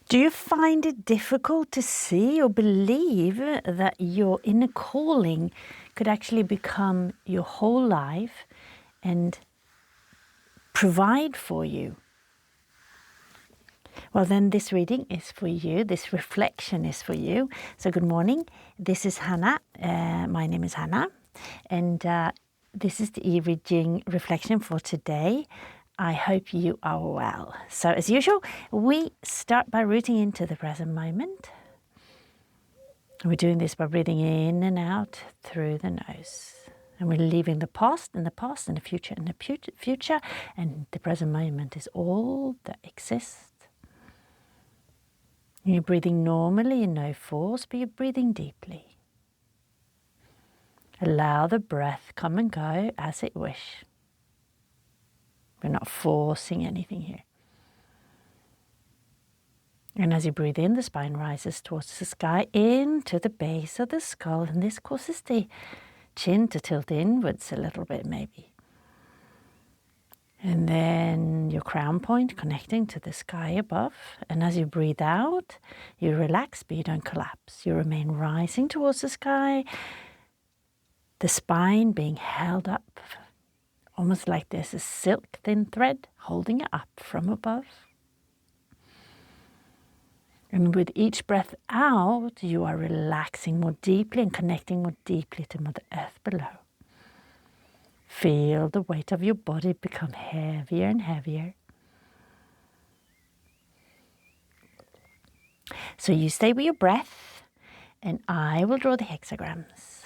Do you find it difficult to see or believe that your inner calling could actually become your whole life and provide for you? Well, then this reading is for you. This reflection is for you. So good morning. This is Hanna. My name is Hanna. And this is the I Ching reflection for today. I hope you are well. So as usual, we start by rooting into the present moment. We're doing this by breathing in and out through the nose. And we're leaving the past in the past and the future in the future. And the present moment is all that exists. You're breathing normally in no force, but you're breathing deeply. Allow the breath come and go as it wish. We're not forcing anything here. And as you breathe in, the spine rises towards the sky, into the base of the skull, and this causes the chin to tilt inwards a little bit, maybe. And then your crown point connecting to the sky above. And as you breathe out, you relax, but you don't collapse. You remain rising towards the sky, the spine being held up, almost like there's a silk thin thread holding it up from above. And with each breath out, you are relaxing more deeply and connecting more deeply to Mother Earth below. Feel the weight of your body become heavier and heavier. So you stay with your breath, and I will draw the hexagrams.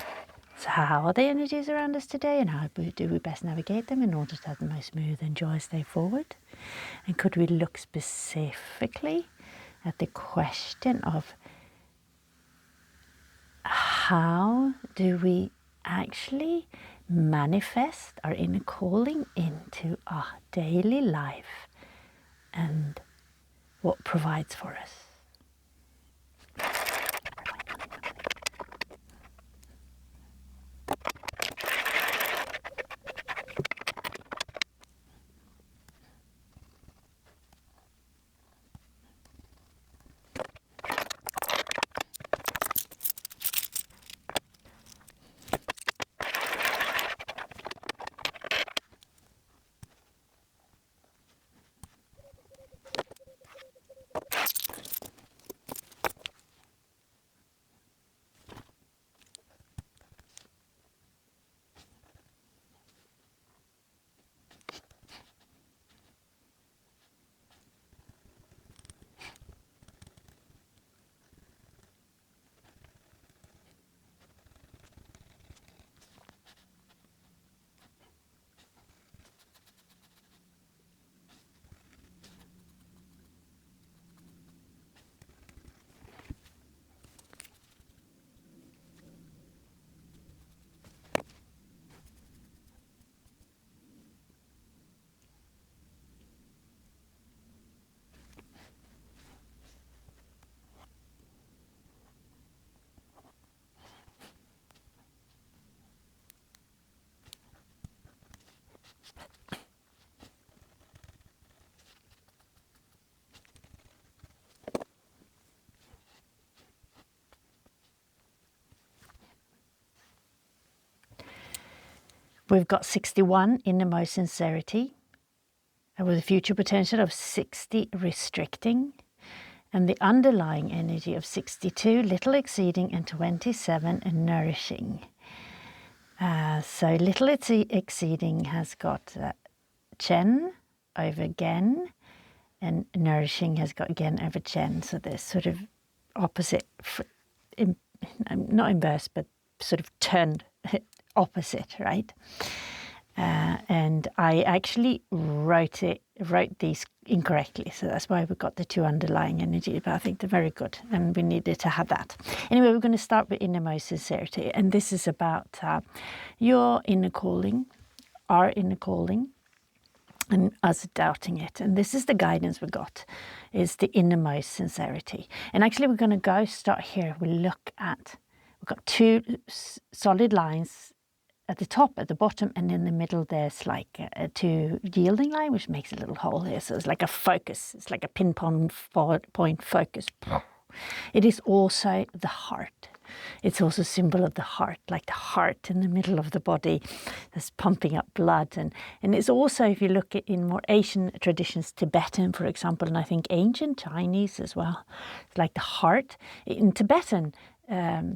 So how are the energies around us today, and how do we best navigate them in order to have the most smooth and joyous day forward? And could we look specifically at the question of how do we actually manifest our inner calling into our daily life and what provides for us? We've got 61 Innermost Sincerity, with a future potential of 60 restricting, and the underlying energy of 62 little exceeding and 27 nourishing. So little exceeding has got Chen over Gen, and nourishing has got Gen over Chen. So they're sort of opposite, not inverse, but sort of turned opposite, right? And I actually wrote these incorrectly, so that's why we got the two underlying energy, but I think they're very good, and we needed to have that. Anyway, we're going to start with Innermost Sincerity, and this is about your inner calling, our inner calling, and us doubting it. And this is the guidance we got, is the Innermost Sincerity. And actually we're going to start here. We've got two solid lines at the top, at the bottom, and in the middle there's like a 2 yielding line, which makes a little hole here. So it's like a focus. It's like a pinpoint point focus. It is also the heart. It's also a symbol of the heart, like the heart in the middle of the body that's pumping up blood. And it's also, if you look at in more Asian traditions, Tibetan, for example, and I think ancient Chinese as well, it's like the heart. In Tibetan,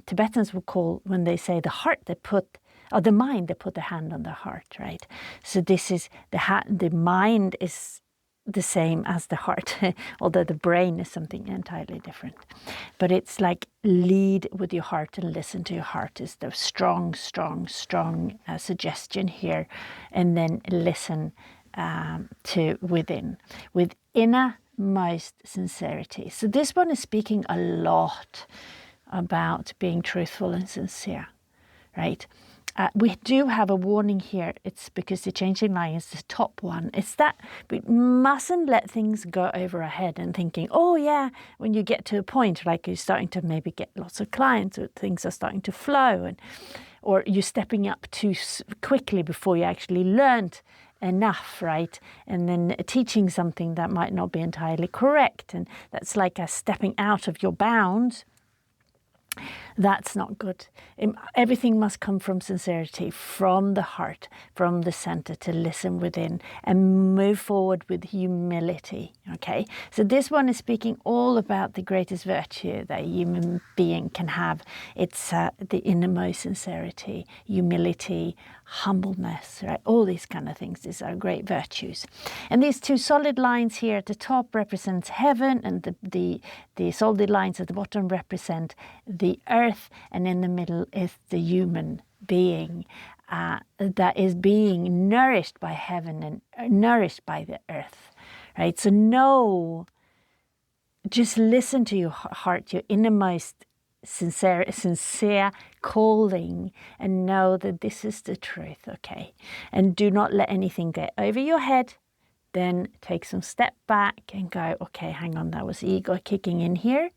Tibetans would call, when they say the heart, they put, or the mind, they put the hand on the heart, right? So this is, the mind is the same as the heart, although the brain is something entirely different. But it's like lead with your heart and listen to your heart is the strong suggestion here. And then listen to within, with innermost sincerity. So this one is speaking a lot about being truthful and sincere, right? We do have a warning here. It's because the changing line is the top one. It's that we mustn't let things go over our head and thinking, oh yeah, when you get to a point, like you're starting to maybe get lots of clients or things are starting to flow, or you're stepping up too quickly before you actually learned enough, right? And then teaching something that might not be entirely correct. And that's like a stepping out of your bounds. That's not good. Everything must come from sincerity, from the heart, from the center, to listen within and move forward with humility. Okay, so this one is speaking all about the greatest virtue that a human being can have. It's the innermost sincerity, humility, humbleness, right? All these kind of things. These are great virtues. And these 2 solid lines here at the top represents heaven, and the solid lines at the bottom represent the earth, and in the middle is the human being that is being nourished by heaven and nourished by the earth, right? So just listen to your heart, your innermost sincere calling, and know that this is the truth, okay? And do not let anything get over your head. Then take some step back and go, okay, hang on, that was ego kicking in here.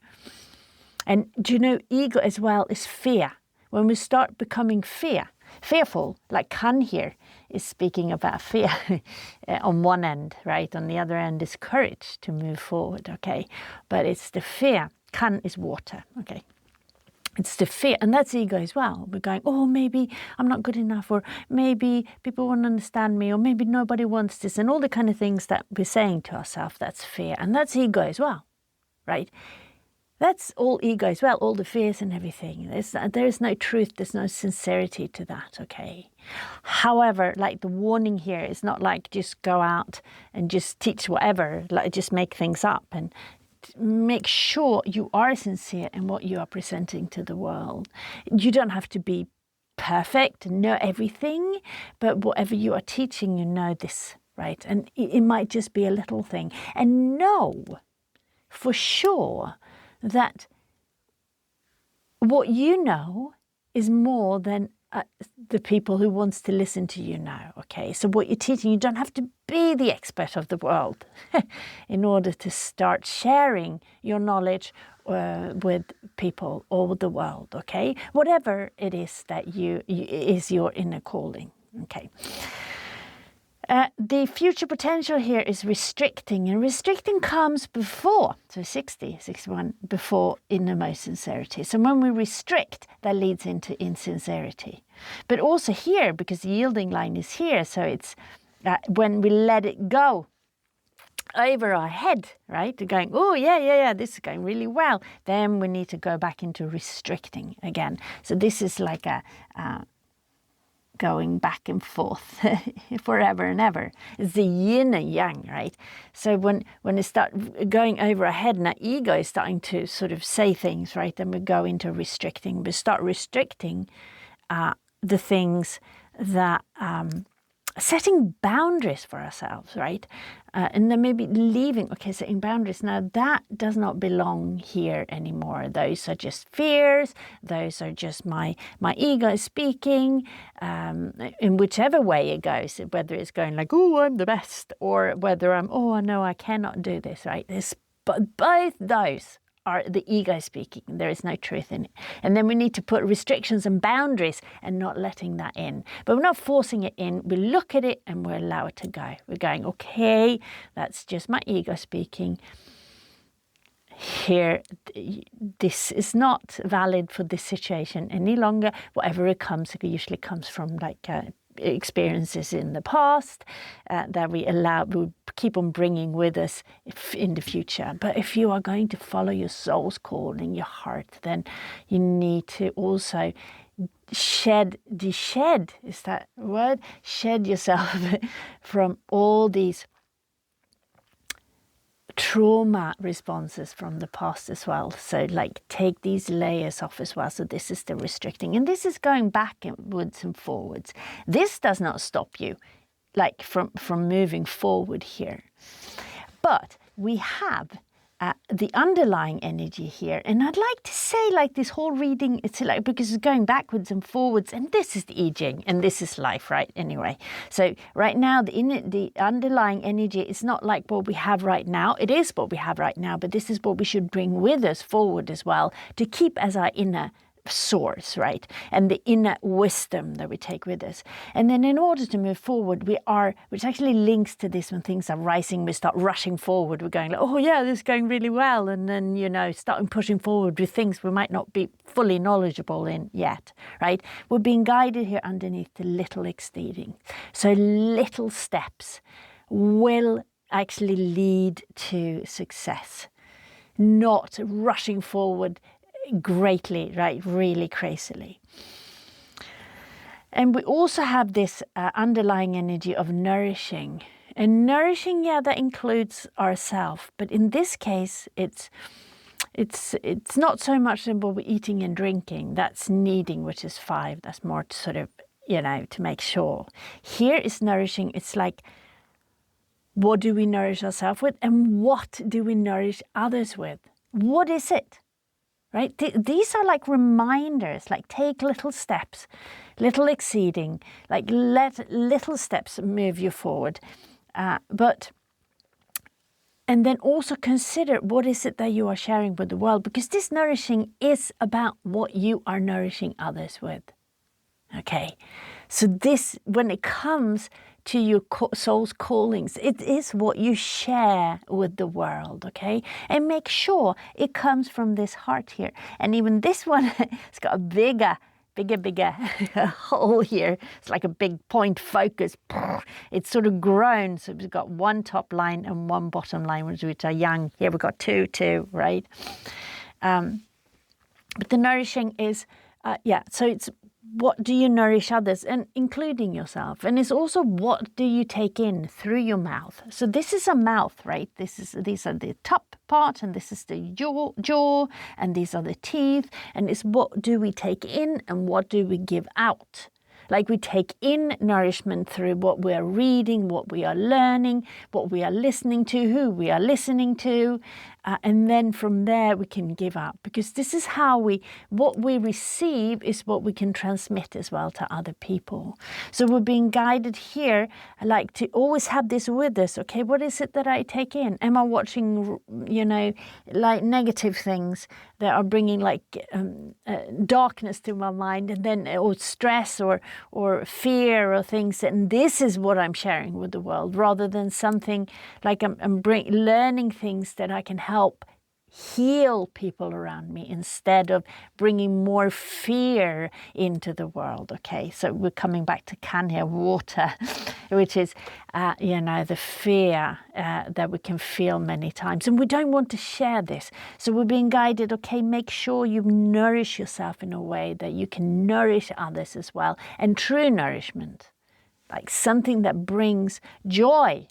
And do you know, ego as well is fear. When we start becoming fearful, like Kan here is speaking about fear on one end, right? On the other end is courage to move forward, okay? But it's the fear. Kan is water, okay? It's the fear, and that's ego as well. We're going, oh, maybe I'm not good enough, or maybe people won't understand me, or maybe nobody wants this, and all the kind of things that we're saying to ourselves. That's fear, and that's ego as well, right? That's all ego as well, all the fears and everything. There is no truth, there's no sincerity to that, okay? However, like the warning here is not like just go out and just teach whatever, like just make things up, and make sure you are sincere in what you are presenting to the world. You don't have to be perfect and know everything, but whatever you are teaching, you know this, right? And it might just be a little thing. And know for sure that what you know is more than the people who wants to listen to you now, okay? So what you're teaching, you don't have to be the expert of the world in order to start sharing your knowledge with people or with the world, okay? Whatever it is that is your inner calling, okay? The future potential here is restricting, and restricting comes before, so 61, before innermost sincerity. So when we restrict, that leads into insincerity. But also here, because the yielding line is here, so it's when we let it go over our head, right? Going, oh, yeah, this is going really well. Then we need to go back into restricting again. So this is like a going back and forth forever and ever. It's the yin and yang, right? So when it starts going over our head and our ego is starting to sort of say things, right? Then we go into restricting. We start restricting the things that setting boundaries for ourselves, right? And then maybe leaving, okay, setting boundaries. Now that does not belong here anymore. Those are just fears. Those are just my ego speaking, in whichever way it goes, whether it's going like, oh, I'm the best, or whether I'm, oh, no, I cannot do this, right? But both those the ego speaking. There is no truth in it. And then we need to put restrictions and boundaries and not letting that in. But we're not forcing it in. We look at it and we allow it to go. We're going, okay, that's just my ego speaking. Here, this is not valid for this situation any longer. Whatever it comes, it usually comes from like experiences in the past that we keep on bringing with us in the future. But if you are going to follow your soul's calling, your heart, then you need to also shed is that word? Shed yourself from all these trauma responses from the past as well. So like take these layers off as well. So this is the restricting, and this is going backwards and forwards. This does not stop you like from moving forward here. But we have the underlying energy here. And I'd like to say like this whole reading, it's like because it's going backwards and forwards, and this is the I Ching and this is life, right? Anyway, so right now the underlying energy is not like what we have right now. It is what we have right now, but this is what we should bring with us forward as well to keep as our inner source, right? And the inner wisdom that we take with us. And then in order to move forward, which actually links to this when things are rising, we start rushing forward. We're going like, oh yeah, this is going really well. And then, starting pushing forward with things we might not be fully knowledgeable in yet, right? We're being guided here underneath the little exceeding. So little steps will actually lead to success, not rushing forward greatly, right? Really crazily. And we also have this underlying energy of nourishing. And nourishing, that includes ourselves. But in this case, it's not so much about we're eating and drinking. That's needing, which is 5. That's more to sort of, to make sure. Here is nourishing. It's like, what do we nourish ourselves with? And what do we nourish others with? What is it? Right? These are like reminders, like take little steps, little exceeding, like let little steps move you forward. And then also consider what is it that you are sharing with the world, because this nourishing is about what you are nourishing others with. Okay, so this, when it comes to your soul's callings, it is what you share with the world, okay? And make sure it comes from this heart here. And even this one, it's got a bigger hole here. It's like a big point focus. It's sort of grown. So we've got one top line and one bottom line, which are young. Here we've got two, right? But the nourishing is, so it's, what do you nourish others, and including yourself? And it's also, what do you take in through your mouth? So this is a mouth, right? These are the top part, and this is the jaw, and these are the teeth. And it's what do we take in and what do we give out? Like we take in nourishment through what we are reading, what we are learning, what we are listening to, who we are listening to. And then from there we can give out, because this is how what we receive is what we can transmit as well to other people. So we're being guided here, like to always have this with us. Okay, what is it that I take in? Am I watching, like negative things that are bringing like darkness to my mind, and then or stress or fear or things? And this is what I'm sharing with the world, rather than something like I'm learning things that I can help heal people around me, instead of bringing more fear into the world. Okay, so we're coming back to can here, water, which is, the fear that we can feel many times. And we don't want to share this. So we're being guided, okay, make sure you nourish yourself in a way that you can nourish others as well. And true nourishment, like something that brings joy.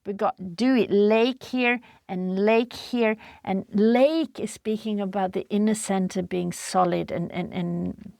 We've got do it lake here and lake here. And lake is speaking about the inner center being solid, and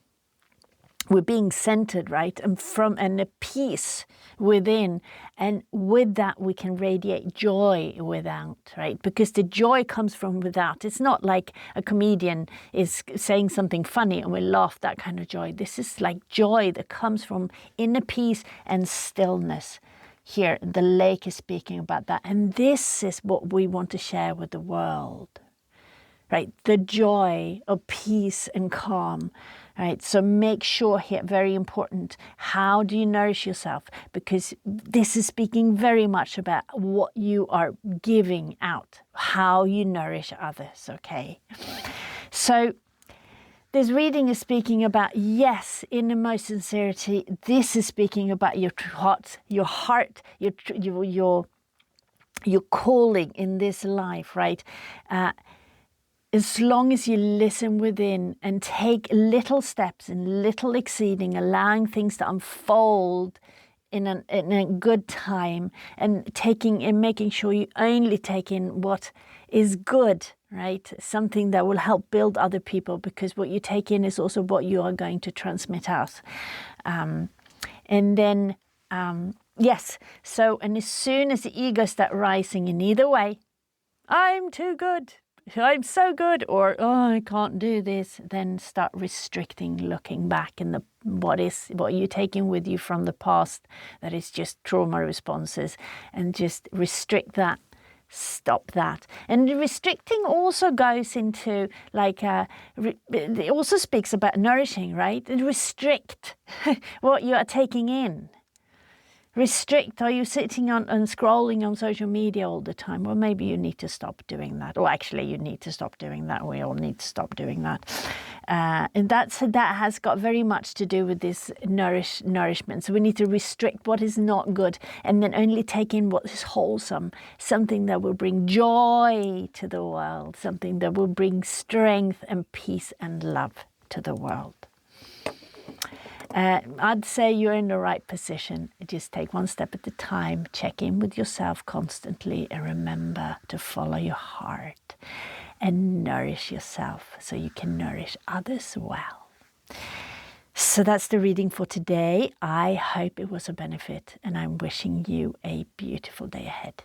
we're being centered, right? And a peace within. And with that, we can radiate joy without, right? Because the joy comes from without. It's not like a comedian is saying something funny and we laugh, that kind of joy. This is like joy that comes from inner peace and stillness. Here, the lake is speaking about that. And this is what we want to share with the world. right? The joy of peace and calm, right? So make sure here, very important, how do you nourish yourself? Because this is speaking very much about what you are giving out, how you nourish others, okay? So this reading is speaking about, yes, innermost sincerity. This is speaking about your heart, your calling in this life, right? As long as you listen within and take little steps and little exceeding, allowing things to unfold in a good time, and making sure you only take in what is good, right? Something that will help build other people, because what you take in is also what you are going to transmit out. Yes, so, and as soon as the ego starts rising in either way, I'm too good, I'm so good, or oh, I can't do this, then start restricting, looking back in what you're taking with you from the past that is just trauma responses, and just restrict that. Stop that. And restricting also goes into it also speaks about nourishing, right? And restrict what you are taking in. Restrict. Are you sitting on and scrolling on social media all the time? Well, maybe you need to stop doing that. Or actually, you need to stop doing that. We all need to stop doing that. And that has got very much to do with this nourishment. So we need to restrict what is not good, and then only take in what is wholesome, something that will bring joy to the world, something that will bring strength and peace and love to the world. I'd say you're in the right position. Just take one step at a time, check in with yourself constantly, and remember to follow your heart and nourish yourself so you can nourish others well. So that's the reading for today. I hope it was a benefit, and I'm wishing you a beautiful day ahead.